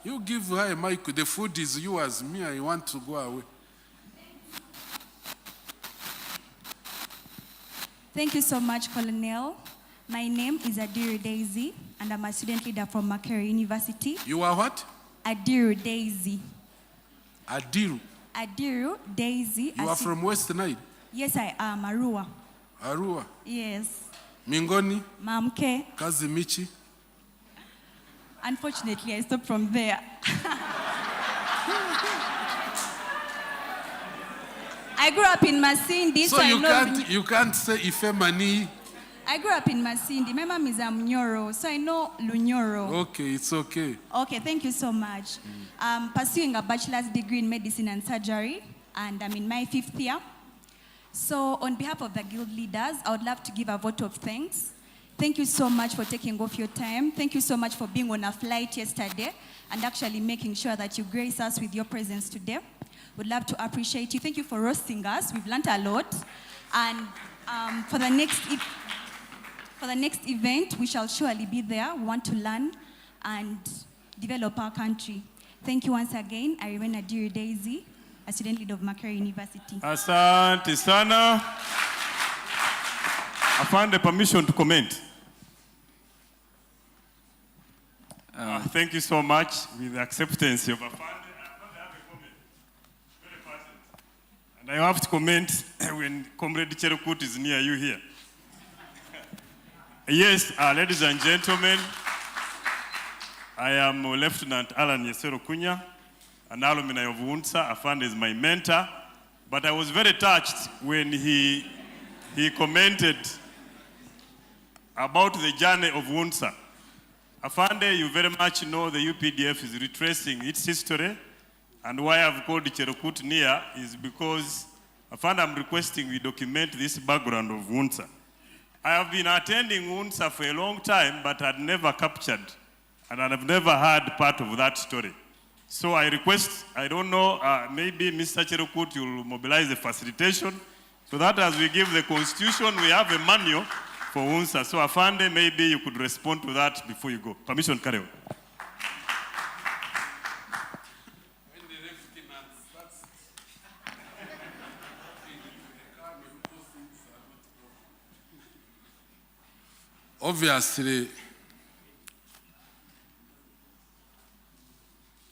You give her a mic. The food is yours. Me, I want to go away. Thank you so much, Colonel. My name is Adiru Daizy, and I'm a student leader from Makerere University. You are what? Adiru Daizy. Adiru? Adiru Daizy. You are from West Nile? Yes, I am. Arua. Arua? Yes. Mingoni? Mamke. Kazimichi? Unfortunately, I stopped from there. I grew up in Masindi, so you can't say Ifemani. I grew up in Masindi. My mom is a Mnyoro, so I know Lunyoro. Okay, it's okay. Okay, thank you so much. I'm pursuing a bachelor's degree in medicine and surgery, and I'm in my 5th year. So on behalf of the guild leaders, I would love to give a vote of thanks. Thank you so much for taking off your time. Thank you so much for being on a flight yesterday and actually making sure that you grace us with your presence today. Would love to appreciate you. Thank you for roasting us. We've learned a lot. And for the next event, we shall surely be there. We want to learn and develop our country. Thank you once again. I remain Adiru Daizy, a student leader of Makerere University. Asante sana. I found the permission to comment. Thank you so much with the acceptance of Afande. And I have to comment when Comrade Cherokut is near you here. Yes, ladies and gentlemen, I am Lt.Allan Kunya, an alumni of UNSA. Afande is my mentor, but I was very touched when he commented about the journey of UNSA. Afande, you very much know the UPDF is retracing its history. And why I've called Cherokut near is because Afande, I'm requesting we document this background of UNSA. I have been attending UNSA for a long time, but had never captured, and I've never heard part of that story. So I request, I don't know, maybe Mr. Cherokut, you'll mobilize the facilitation, so that as we give the constitution, we have a manual for UNSA. So Afande, maybe you could respond to that before you go. Permission, carry on. Obviously,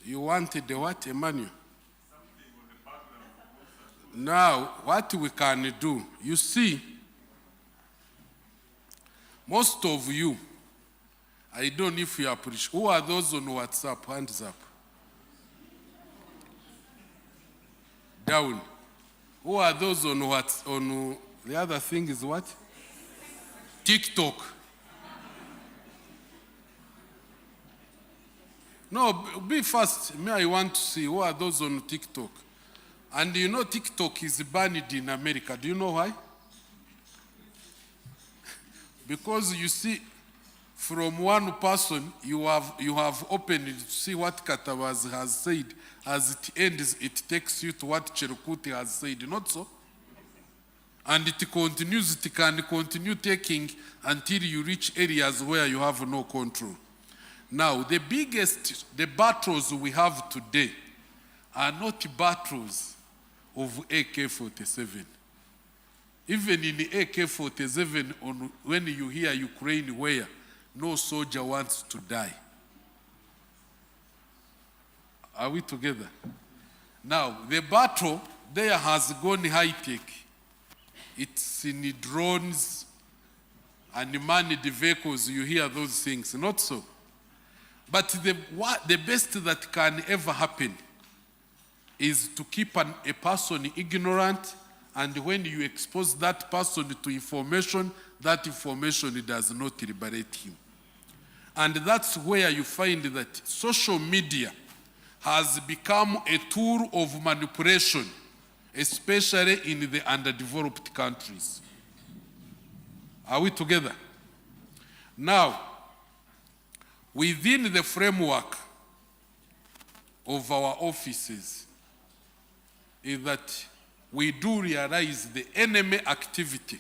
you wanted the what, Emmanuel? Now, what we can do, you see, most of you, I don't know if you appreciate, who are those on WhatsApp? Hands up. Down. Who are those on WhatsApp? The other thing is what? TikTok. No, be fast. Me, I want to see who are those on TikTok. And you know TikTok is banned in America. Do you know why? Because you see, from one person, you have opened to see what Katabazi has said. As it ends, it takes you to what Cherokut has said. Not so? And it continues, it can continue taking until you reach areas where you have no control. Now, the battles we have today are not battles of AK-47. Even in the AK-47, when you hear Ukraine where no soldier wants to die. Are we together? Now, the battle there has gone high-tech. It's in drones and manned vehicles, you hear those things, not so. But the best that can ever happen is to keep a person ignorant, and when you expose that person to information, that information does not liberate him. And that's where you find that social media has become a tool of manipulation, especially in the underdeveloped countries. Are we together? Now, within the framework of our offices is that we do realize the enemy activity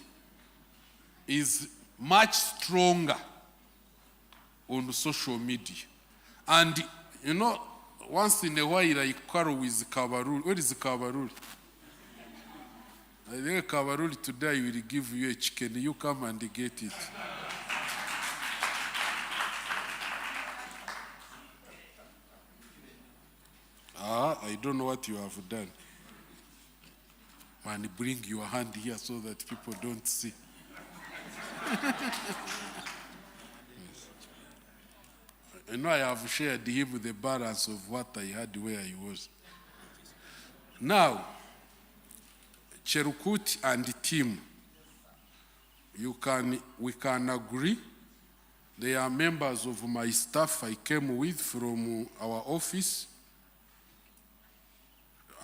is much stronger on social media. And, you know, once in a while I quarrel with Kabaruli. Where is Kabaruli? I think Kabaruli today will give you a chicken. You come and get it. I don't know what you have done. Man, bring your hand here so that people don't see. You know, I have shared him the balance of what I had where I was. Now, Cherukut and the team, we can agree. They are members of my staff I came with from our office.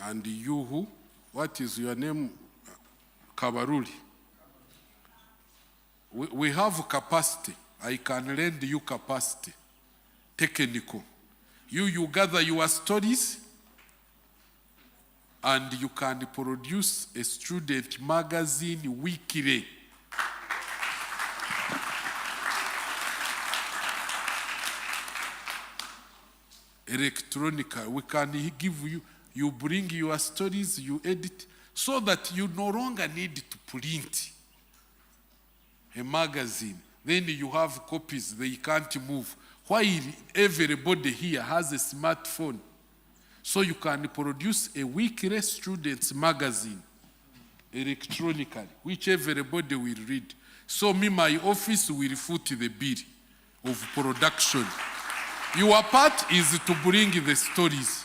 And you who? What is your name? Kabaruli. We have capacity. I can lend you capacity. Technical. You gather your stories and you can produce a student magazine weekly. Electronica. We can give you. You bring your stories, you edit, so that you no longer need to print a magazine. Then you have copies, they can't move. While everybody here has a smartphone, so you can produce a weekly students magazine electronically, which everybody will read. So my office will foot the bill of production. Your part is to bring the stories.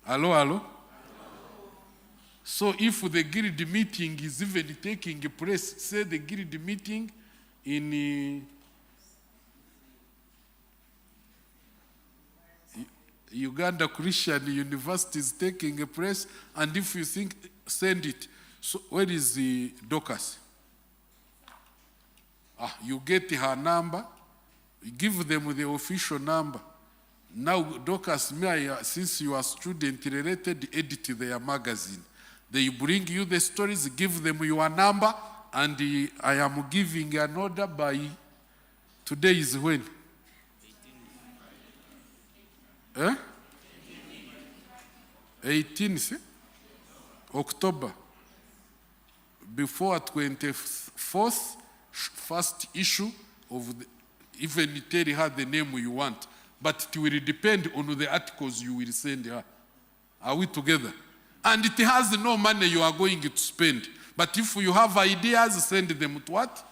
Hello? So if the guild meeting is even taking place, say the guild meeting in Uganda Christian University is taking place, and if you think, send it. So where is the Dorcas? You get her number, you give them the official number. Now, Dorcas, since you are student related, edit their magazine. They bring you the stories, give them your number, and I am giving an order by, today is when? 18th October. Before 24th, first issue of the, even tell her the name you want. But it will depend on the articles you will send her. Are we together? And it has no money you are going to spend. But if you have ideas, send them to what?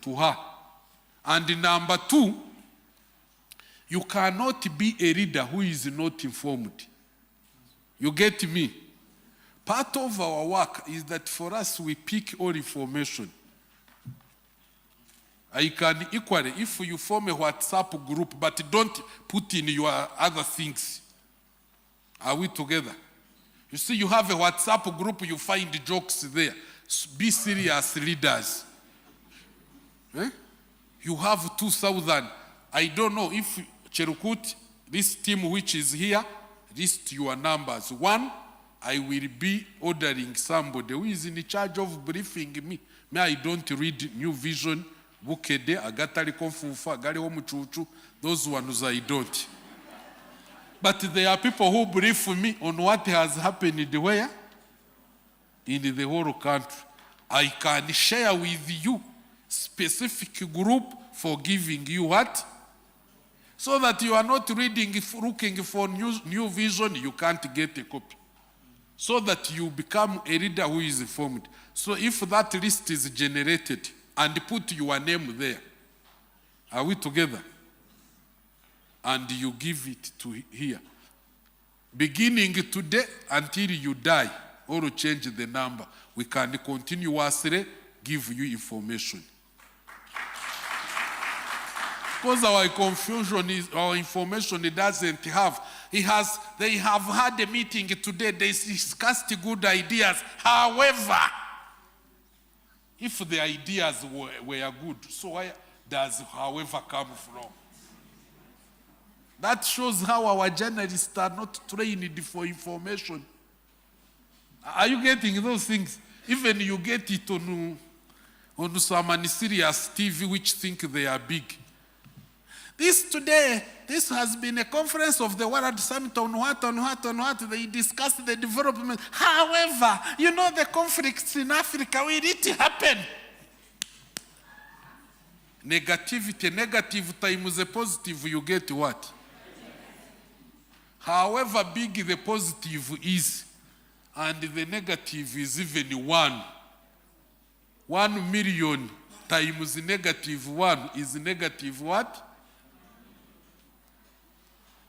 To her. And number two, you cannot be a reader who is not informed. You get me? Part of our work is that for us, we pick all information. I can equally, if you form a WhatsApp group, but don't put in your other things. Are we together? You see, you have a WhatsApp group, you find jokes there. Be serious readers. You have 2,000. I don't know if Cherukut, this team which is here, list your numbers. One, I will be ordering somebody who is in charge of briefing me. I don't read New Vision. Bukede, agatari konfufa, galiho muchuchu, those ones I don't. But there are people who brief me on what has happened where? In the whole country. I can share with you specific group for giving you what? So that you are not reading, looking for new vision, you can't get a copy. So that you become a reader who is informed. So if that list is generated, and put your name there. Are we together? And you give it to here. Beginning today until you die, or change the number, we can continuously give you information. Because our confusion is, our information it doesn't have. They have had a meeting today, they discussed good ideas. However, if the ideas were good, so where does however come from? That shows how our journalists are not trained for information. Are you getting those things? Even you get it on some serious TV which think they are big. This has been a conference of the World Summit on what. They discussed the development. However, you know the conflicts in Africa, will it happen? Negativity, negative times a positive, you get what? However big the positive is, and the negative is even 1. 1 million times negative 1 is negative what?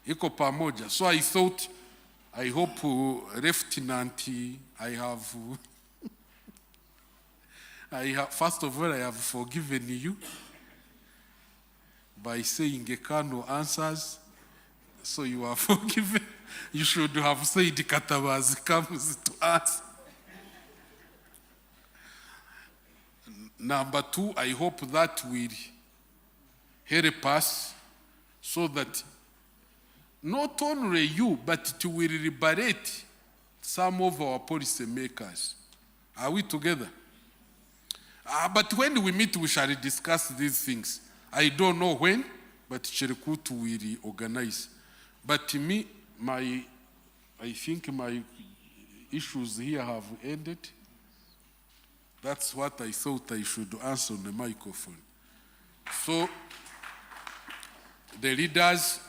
Iko pamoja. So I thought, I hope Lieutenant, first of all, I have forgiven you by saying a colonel answers, so you are forgiven. You should have said Katabazi comes to us. Number 2, I hope that will help us so that not only you, but it will liberate some of our policy makers. Are we together? But when we meet, we shall discuss these things. I don't know when, but Cherikut will organize. But me, I think my issues here have ended. That's what I thought I should answer on the microphone. So, the leaders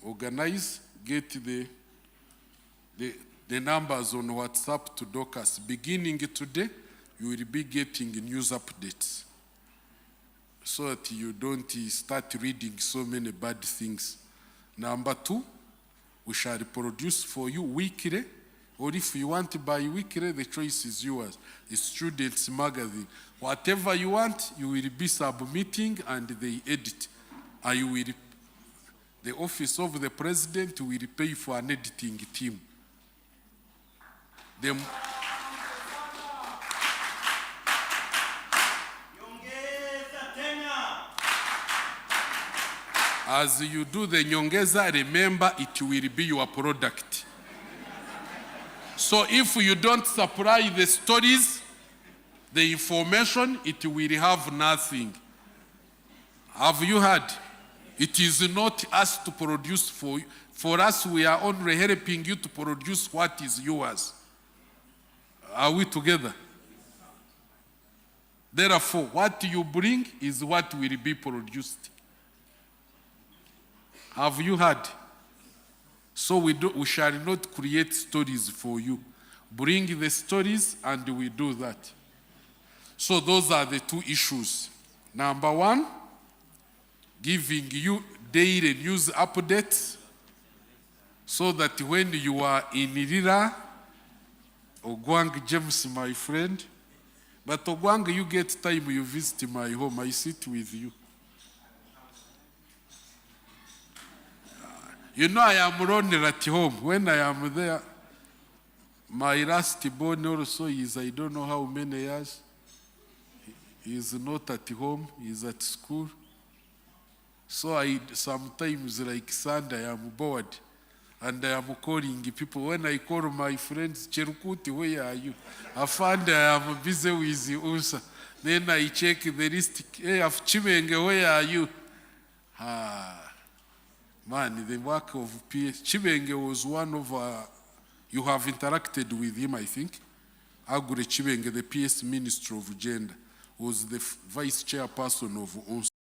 organize, get the numbers on WhatsApp to Docas. Beginning today, you will be getting news updates so that you don't start reading so many bad things. Number 2, we shall produce for you weekly, or if you want to buy weekly, the choice is yours. The Students' Magazine. Whatever you want, you will be submitting and they edit. The office of the president will pay for an editing team. As you do the nyongeza, remember it will be your product. So if you don't supply the stories, the information, it will have nothing. Have you heard? It is not us to produce for you. For us, we are only helping you to produce what is yours. Are we together? Therefore, what you bring is what will be produced. Have you heard? So we shall not create stories for you. Bring the stories and we do that. So those are the 2 issues. Number 1, giving you daily news updates so that when you are in Lira, Ogwang James, my friend, but Ogwang, you get time, you visit my home, I sit with you. You know I am lonely at home. When I am there, my last born also is, I don't know how many years. He is not at home, he is at school. So I sometimes, like Sunday, I am bored. And I am calling people. When I call my friends, Cherukuti, where are you? I find I am busy with UNSA. Then I check the list. Hey, Chimenge, where are you? Man, the work of PS. Chimenge was one of, you have interacted with him, I think. Agure Chimenge, the PS Minister of Gender, was the vice chairperson of UNSA.